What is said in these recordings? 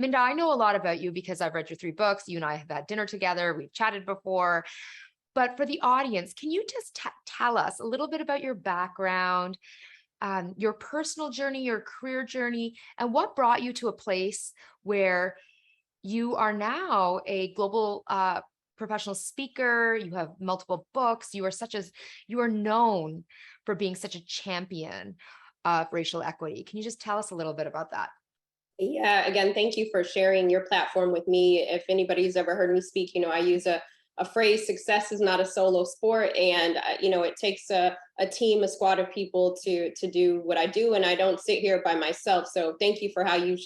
Minda, I know a lot about you because I've read your three books. You and I have had dinner together. We've chatted before. But for the audience, can you just tell us a little bit about your background, your personal journey, your career journey, and what brought you to a place where you are now a global professional speaker? You have multiple books. You are known for being such a champion of racial equity. Can you just tell us a little bit about that? Yeah, again, thank you for sharing your platform with me. If anybody's ever heard me speak, I use a phrase, success is not a solo sport. And, it takes a team, a squad of people to do what I do. And I don't sit here by myself. So thank you for how you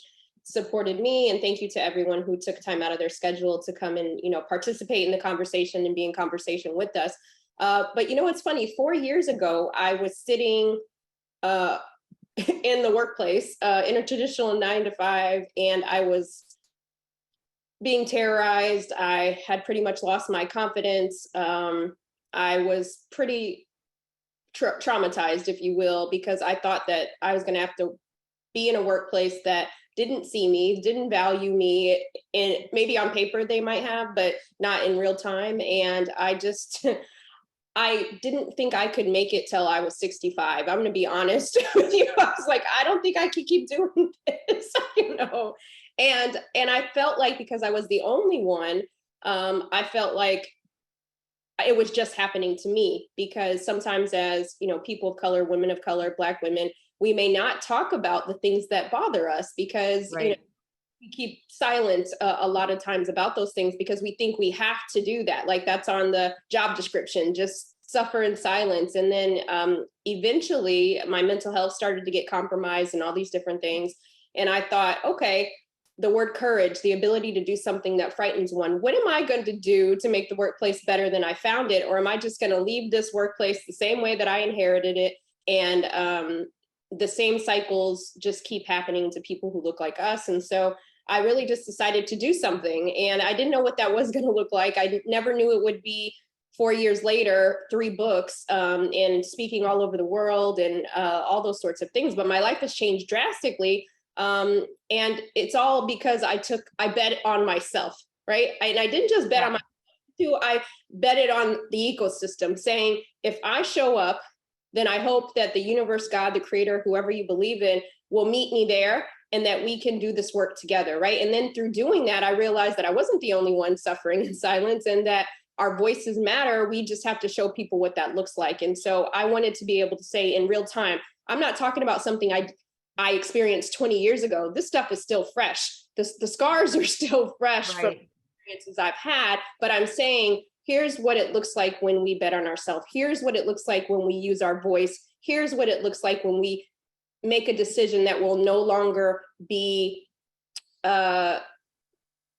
supported me. And thank you to everyone who took time out of their schedule to come and, participate in the conversation and be in conversation with us. But it's funny, 4 years ago, I was sitting in the workplace in a traditional 9 to 5, and I was being terrorized. I had pretty much lost my confidence. I was pretty traumatized, if you will, because I thought that I was going to have to be in a workplace that didn't see me, didn't value me, and maybe on paper they might have, but not in real time. And I just I didn't think I could make it till I was 65. I'm going to be honest with you. I was like, I don't think I could keep doing this, And I felt like, because I was the only one, I felt like it was just happening to me, because sometimes, as people of color, women of color, Black women, we may not talk about the things that bother us, because Right. we keep silent a lot of times about those things, because we think we have to do that. Like, that's on the job description, just suffer in silence. And then eventually my mental health started to get compromised and all these different things. And I thought, okay, the word courage, the ability to do something that frightens one. What am I going to do to make the workplace better than I found it? Or am I just going to leave this workplace the same way that I inherited it? And the same cycles just keep happening to people who look like us. And so I really just decided to do something. And I didn't know what that was going to look like. I never knew it would be 4 years later, 3 books, and speaking all over the world, and all those sorts of things. But my life has changed drastically. And it's all because I bet on myself, right? And I didn't just bet on Yeah. myself too. I betted on the ecosystem, saying, if I show up, then I hope that the universe, God, the creator, whoever you believe in, will meet me there, and that we can do this work together, right? And then through doing that, I realized that I wasn't the only one suffering in silence, and that our voices matter. We just have to show people what that looks like. And so I wanted to be able to say in real time, I'm not talking about something I experienced 20 years ago. This stuff is still fresh. The scars are still fresh from Right. experiences I've had, but I'm saying, here's what it looks like when we bet on ourselves. Here's what it looks like when we use our voice. Here's what it looks like when we make a decision that will no longer be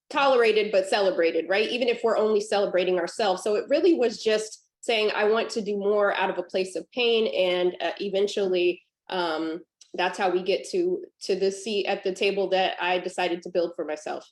tolerated, but celebrated, right? Even if we're only celebrating ourselves. So it really was just saying, I want to do more out of a place of pain. And eventually, that's how we get to the seat at the table that I decided to build for myself.